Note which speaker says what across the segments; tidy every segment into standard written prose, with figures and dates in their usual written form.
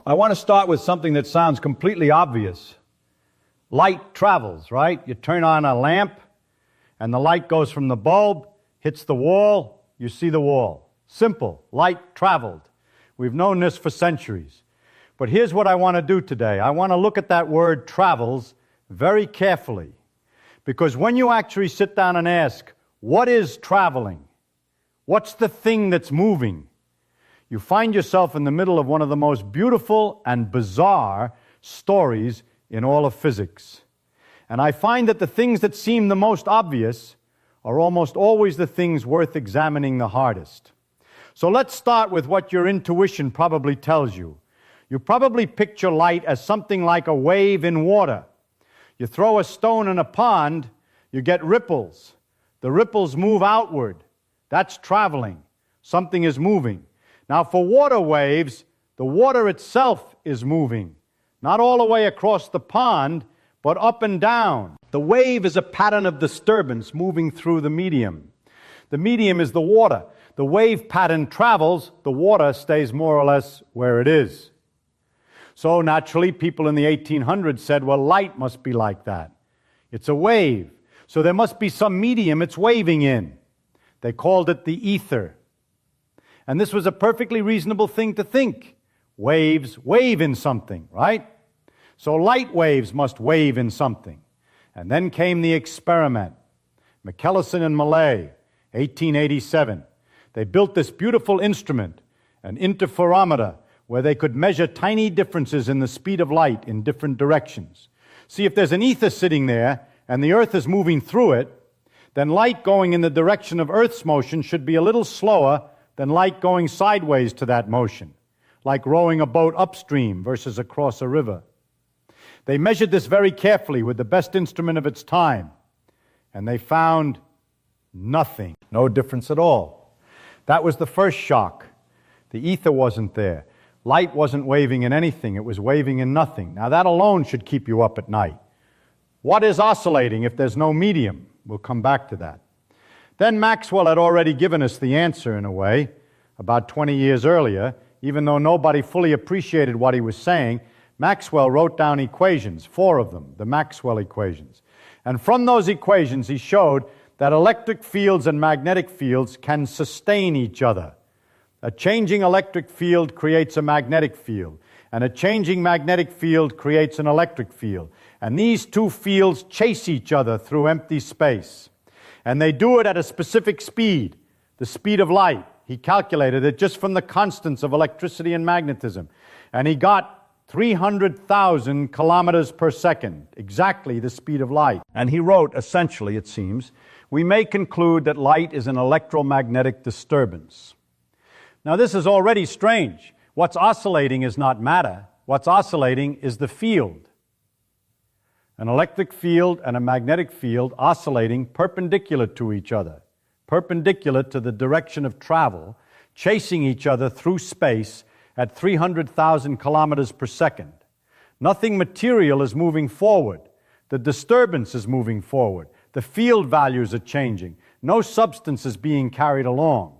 Speaker 1: I want to start with something that sounds completely obvious. Light travels, right? You turn on a lamp, and the light goes from the bulb, hits the wall, you see the wall. Simple. Light traveled. We've known this for centuries. But here's what I want to do today. I want to look at that word travels very carefully. Because when you actually sit down and ask, what is traveling? What's the thing that's moving? You find yourself in the middle of one of the most beautiful and bizarre stories in all of physics. And I find that the things that seem the most obvious are almost always the things worth examining the hardest. So let's start with what your intuition probably tells you. You probably picture light as something like a wave in water. You throw a stone in a pond, you get ripples. The ripples move outward. That's traveling. Something is moving. Now for water waves, the water itself is moving. Not all the way across the pond, but up and down. The wave is a pattern of disturbance moving through the medium. The medium is the water. The wave pattern travels, the water stays more or less where it is. So naturally, people in the 1800s said, well, light must be like that. It's a wave. So there must be some medium it's waving in. They called it the ether. And this was a perfectly reasonable thing to think. Waves wave in something, right? So light waves must wave in something. And then came the experiment. Michelson and Millay, 1887. They built this beautiful instrument, an interferometer, where they could measure tiny differences in the speed of light in different directions. See, if there's an ether sitting there and the Earth is moving through it, then light going in the direction of Earth's motion should be a little slower than light going sideways to that motion, like rowing a boat upstream versus across a river. They measured this very carefully with the best instrument of its time, and they found nothing, no difference at all. That was the first shock. The ether wasn't there. Light wasn't waving in anything, it was waving in nothing. Now that alone should keep you up at night. What is oscillating if there's no medium? We'll come back to that. Then Maxwell had already given us the answer in a way, about 20 years earlier. Even though nobody fully appreciated what he was saying, Maxwell wrote down equations, 4 of them, the Maxwell equations. And from those equations he showed that electric fields and magnetic fields can sustain each other. A changing electric field creates a magnetic field, and a changing magnetic field creates an electric field. And these two fields chase each other through empty space. And they do it at a specific speed, the speed of light. He calculated it just from the constants of electricity and magnetism. And he got 300,000 kilometers per second, exactly the speed of light. And he wrote, essentially, it seems, we may conclude that light is an electromagnetic disturbance. Now this is already strange. What's oscillating is not matter. What's oscillating is the field. An electric field and a magnetic field oscillating perpendicular to each other, perpendicular to the direction of travel, chasing each other through space at 300,000 kilometers per second. Nothing material is moving forward. The disturbance is moving forward. The field values are changing. No substance is being carried along.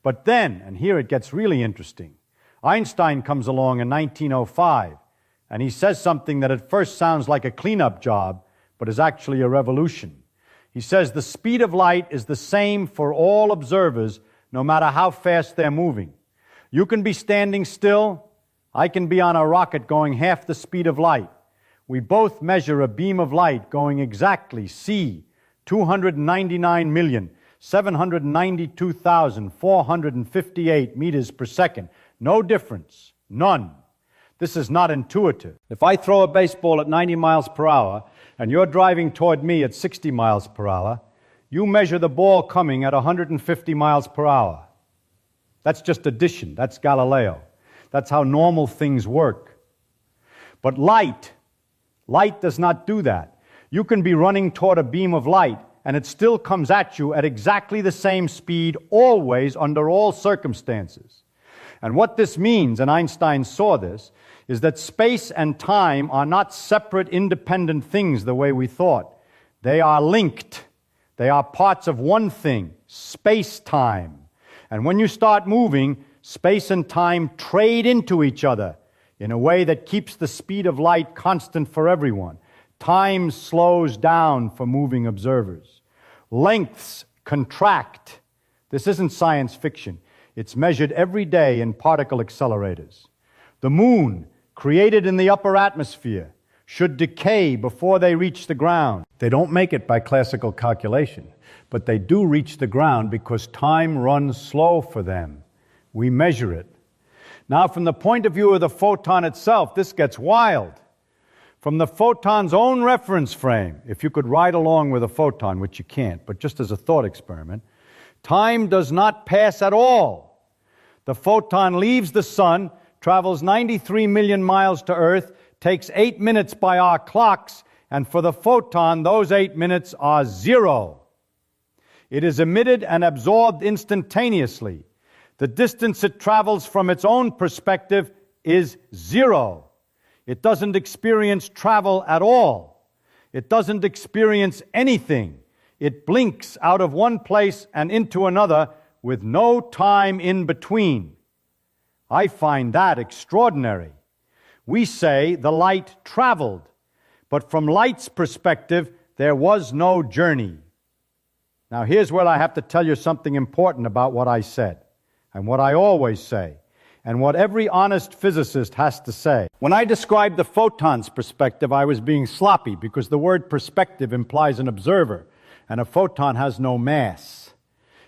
Speaker 1: But then, and here it gets really interesting, Einstein comes along in 1905, and he says something that at first sounds like a cleanup job, but is actually a revolution. He says the speed of light is the same for all observers, no matter how fast they're moving. You can be standing still, I can be on a rocket going half the speed of light. We both measure a beam of light going exactly, 299,792,458 meters per second. No difference. None. This is not intuitive. If I throw a baseball at 90 miles per hour and you're driving toward me at 60 miles per hour, you measure the ball coming at 150 miles per hour. That's just addition. That's Galileo. That's how normal things work. But light does not do that. You can be running toward a beam of light and it still comes at you at exactly the same speed, always, under all circumstances. And what this means, and Einstein saw this, is that space and time are not separate, independent things the way we thought. They are linked. They are parts of one thing, space-time. And when you start moving, space and time trade into each other. in a way that keeps the speed of light constant for everyone. Time slows down for moving observers. Lengths contract. This isn't science fiction. It's measured every day in particle accelerators. The moon, created in the upper atmosphere, should decay before they reach the ground. They don't make it by classical calculation, but they do reach the ground because time runs slow for them. We measure it. Now, from the point of view of the photon itself, this gets wild. From the photon's own reference frame, if you could ride along with a photon, which you can't, but just as a thought experiment, time does not pass at all. The photon leaves the sun, travels 93 million miles to Earth, takes 8 minutes by our clocks, and for the photon, those 8 minutes are 0. It is emitted and absorbed instantaneously. The distance it travels from its own perspective is 0. It doesn't experience travel at all. It doesn't experience anything. It blinks out of one place and into another with no time in between. I find that extraordinary. We say the light traveled, but from light's perspective, there was no journey. Now, here's where I have to tell you something important about what I said, and what I always say, and what every honest physicist has to say. When I described the photon's perspective, I was being sloppy because the word perspective implies an observer, and a photon has no mass.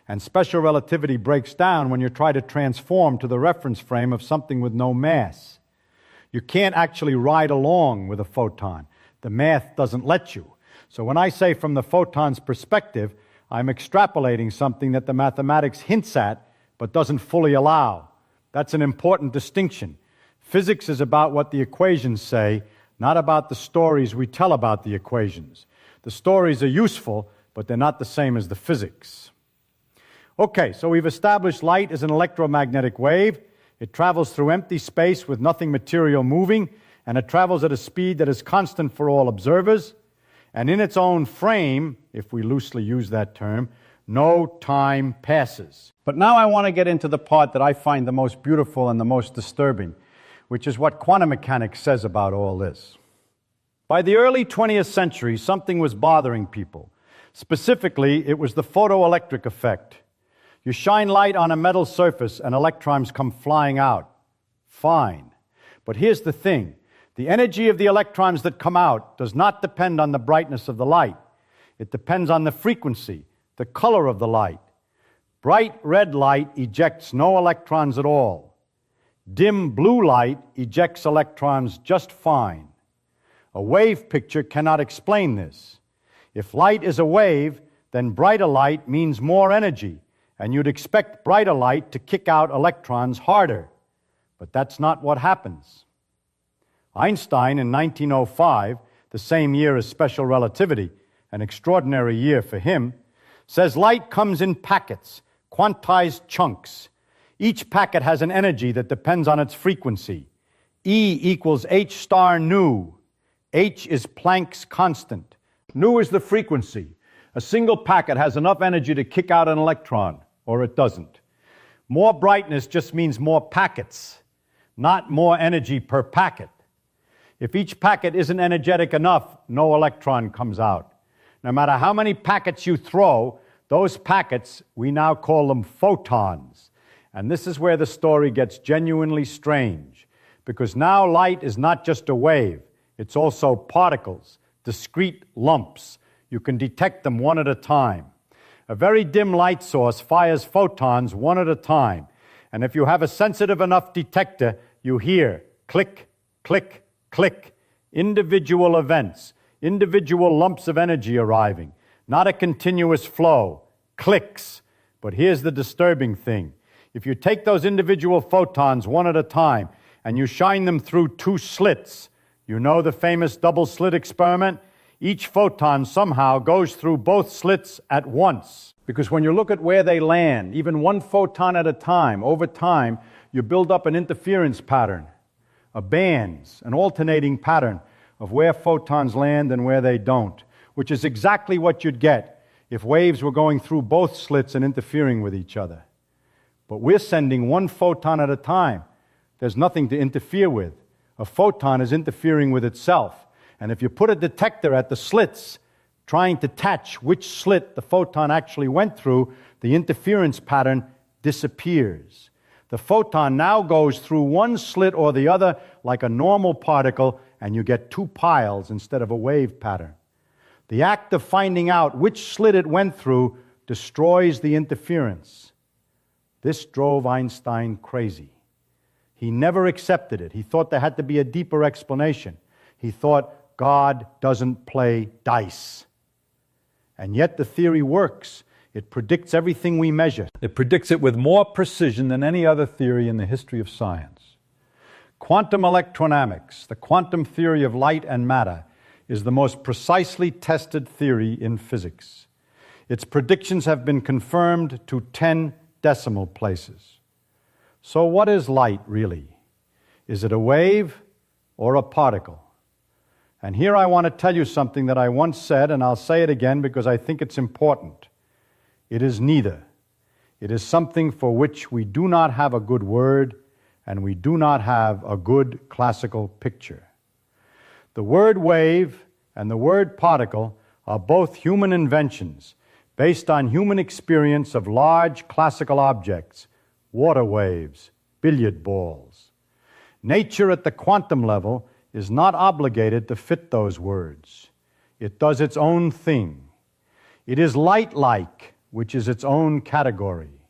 Speaker 1: And special relativity breaks down when you try to transform to the reference frame of something with no mass. You can't actually ride along with a photon. The math doesn't let you. So when I say from the photon's perspective, I'm extrapolating something that the mathematics hints at but doesn't fully allow. That's an important distinction. Physics is about what the equations say, not about the stories we tell about the equations. The stories are useful, but they're not the same as the physics. Okay, so we've established light is an electromagnetic wave. It travels through empty space with nothing material moving, and it travels at a speed that is constant for all observers. And in its own frame, if we loosely use that term, no time passes. But now I want to get into the part that I find the most beautiful and the most disturbing, which is what quantum mechanics says about all this. By the early 20th century, something was bothering people. Specifically, it was the photoelectric effect. You shine light on a metal surface and electrons come flying out. Fine. But here's the thing. The energy of the electrons that come out does not depend on the brightness of the light. It depends on the frequency, the color of the light. Bright red light ejects no electrons at all. Dim blue light ejects electrons just fine. A wave picture cannot explain this. If light is a wave, then brighter light means more energy, and you'd expect brighter light to kick out electrons harder. But that's not what happens. Einstein in 1905, the same year as special relativity, an extraordinary year for him, says light comes in packets, quantized chunks. Each packet has an energy that depends on its frequency. E equals h star nu. H is Planck's constant. Nu is the frequency. A single packet has enough energy to kick out an electron, or it doesn't. More brightness just means more packets, not more energy per packet. If each packet isn't energetic enough, no electron comes out. No matter how many packets you throw, those packets, we now call them photons. And this is where the story gets genuinely strange, because now light is not just a wave, it's also particles, discrete lumps. You can detect them one at a time. A very dim light source fires photons one at a time. And if you have a sensitive enough detector, you hear click, click, click. Individual events, individual lumps of energy arriving, not a continuous flow. Clicks. But here's the disturbing thing. If you take those individual photons one at a time and you shine them through two slits, you know the famous double-slit experiment? Each photon somehow goes through both slits at once. Because when you look at where they land, even one photon at a time, over time, you build up an interference pattern, a bands, an alternating pattern of where photons land and where they don't, which is exactly what you'd get if waves were going through both slits and interfering with each other. But we're sending one photon at a time. There's nothing to interfere with. A photon is interfering with itself. And if you put a detector at the slits, trying to catch which slit the photon actually went through, the interference pattern disappears. The photon now goes through one slit or the other like a normal particle, and you get two piles instead of a wave pattern. The act of finding out which slit it went through destroys the interference. This drove Einstein crazy. He never accepted it. He thought there had to be a deeper explanation. He thought God doesn't play dice. And yet the theory works. It predicts everything we measure. It predicts it with more precision than any other theory in the history of science. Quantum electrodynamics, the quantum theory of light and matter, is the most precisely tested theory in physics. Its predictions have been confirmed to 10 decimal places. So what is light really? Is it a wave or a particle? And here I want to tell you something that I once said, and I'll say it again because I think it's important. It is neither. It is something for which we do not have a good word, and we do not have a good classical picture. The word wave and the word particle are both human inventions based on human experience of large classical objects, water waves, billiard balls. Nature at the quantum level is not obligated to fit those words. It does its own thing. It is light-like, which is its own category.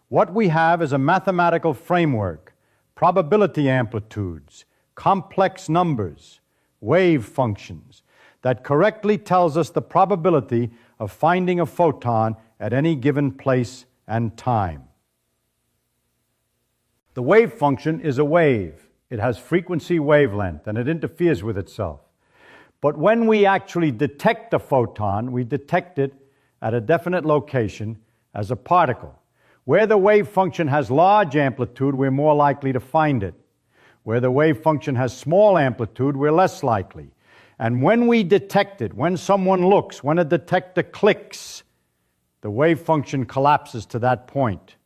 Speaker 1: What we have is a mathematical framework, probability amplitudes, complex numbers, wave functions, that correctly tells us the probability of finding a photon at any given place and time. The wave function is a wave. It has frequency wavelength, and it interferes with itself. But when we actually detect a photon, we detect it at a definite location as a particle. Where the wave function has large amplitude, we're more likely to find it. Where the wave function has small amplitude, we're less likely. And when we detect it, when someone looks, when a detector clicks, the wave function collapses to that point.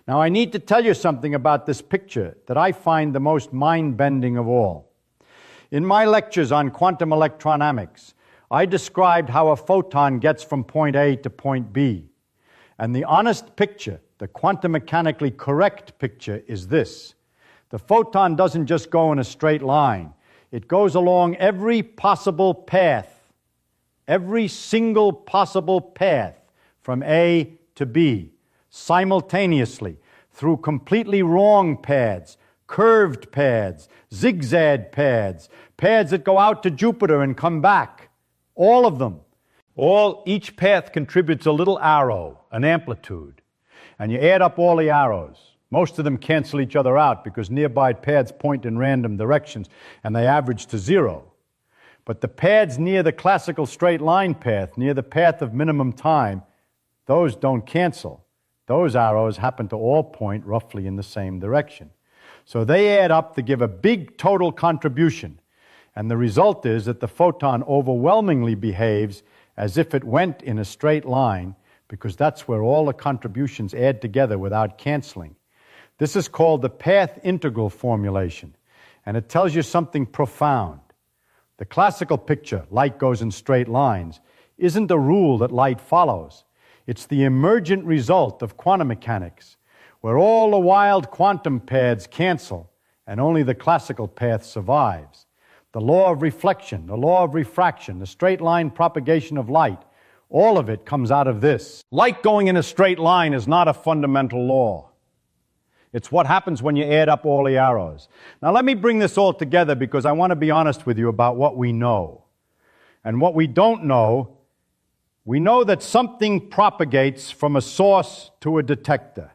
Speaker 1: Now, I need to tell you something about this picture that I find the most mind-bending of all. In my lectures on quantum electrodynamics, I described how a photon gets from point A to point B. And the honest picture, the quantum mechanically correct picture, is this. The photon doesn't just go in a straight line. It goes along every possible path, every single possible path from A to B, simultaneously, through completely wrong paths, curved paths, zigzag paths, paths that go out to Jupiter and come back. All of them. Each path contributes a little arrow, an amplitude. And you add up all the arrows. Most of them cancel each other out because nearby paths point in random directions and they average to zero. But the paths near the classical straight line path, near the path of minimum time, those don't cancel. Those arrows happen to all point roughly in the same direction. So they add up to give a big total contribution. And the result is that the photon overwhelmingly behaves as if it went in a straight line, because that's where all the contributions add together without canceling. This is called the path integral formulation, and it tells you something profound. The classical picture, light goes in straight lines, isn't a rule that light follows. It's the emergent result of quantum mechanics, where all the wild quantum paths cancel and only the classical path survives. The law of reflection, the law of refraction, the straight line propagation of light, all of it comes out of this. Light going in a straight line is not a fundamental law. It's what happens when you add up all the arrows. Now let me bring this all together because I want to be honest with you about what we know. And what we don't know, we know that something propagates from a source to a detector.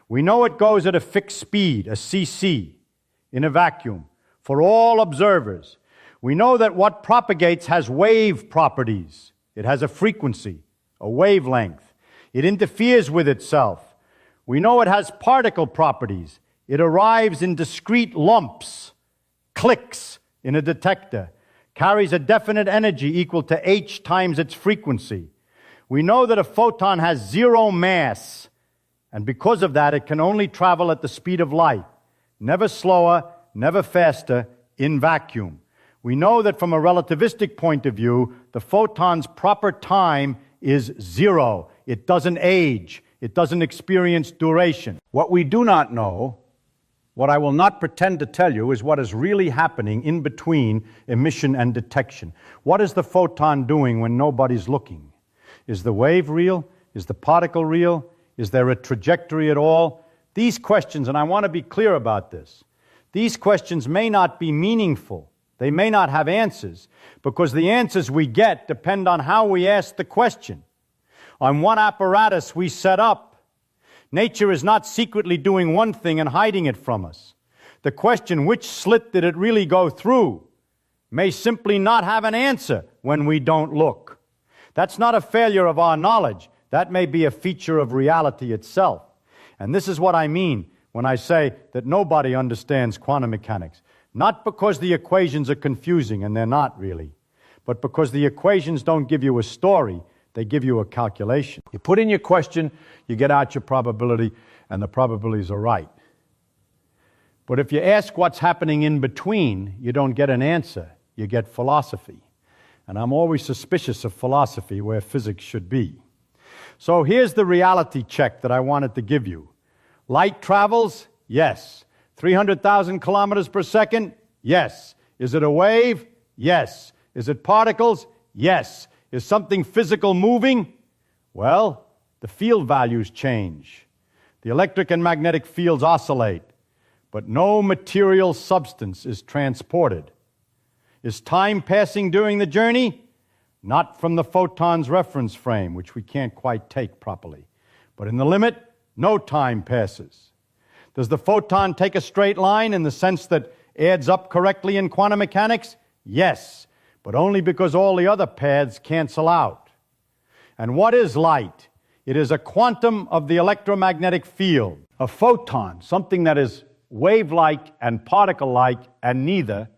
Speaker 1: We know it goes at a fixed speed, a cc, in a vacuum, for all observers. We know that what propagates has wave properties. It has a frequency, a wavelength. It interferes with itself. We know it has particle properties. It arrives in discrete lumps, clicks in a detector, carries a definite energy equal to h times its frequency. We know that a photon has zero mass, and because of that, it can only travel at the speed of light, never slower, never faster, in vacuum. We know that from a relativistic point of view, the photon's proper time is 0. It doesn't age. It doesn't experience duration. What we do not know, what I will not pretend to tell you, is what is really happening in between emission and detection. What is the photon doing when nobody's looking? Is the wave real? Is the particle real? Is there a trajectory at all? These questions, and I want to be clear about this, these questions may not be meaningful. They may not have answers, because the answers we get depend on how we ask the question, on what apparatus we set up. Nature is not secretly doing one thing and hiding it from us. The question, which slit did it really go through, may simply not have an answer when we don't look. That's not a failure of our knowledge. That may be a feature of reality itself. And this is what I mean when I say that nobody understands quantum mechanics. Not because the equations are confusing, and they're not really, but because the equations don't give you a story, they give you a calculation. You put in your question, you get out your probability, and the probabilities are right. But if you ask what's happening in between, you don't get an answer. You get philosophy. And I'm always suspicious of philosophy where physics should be. So here's the reality check that I wanted to give you. Light travels? Yes. 300,000 kilometers per second? Yes. Is it a wave? Yes. Is it particles? Yes. Is something physical moving? Well, the field values change. The electric and magnetic fields oscillate, but no material substance is transported. Is time passing during the journey? Not from the photon's reference frame, which we can't quite take properly. But in the limit, no time passes. Does the photon take a straight line in the sense that adds up correctly in quantum mechanics? Yes, but only because all the other paths cancel out. And what is light? It is a quantum of the electromagnetic field. A photon, something that is wave-like and particle-like and neither,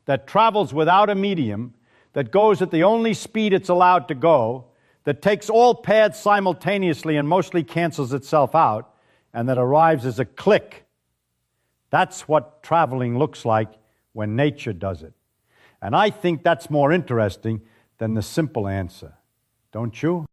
Speaker 1: that travels without a medium, that goes at the only speed it's allowed to go, that takes all paths simultaneously and mostly cancels itself out, and that arrives as a click. That's what traveling looks like when nature does it. And I think that's more interesting than the simple answer. Don't you?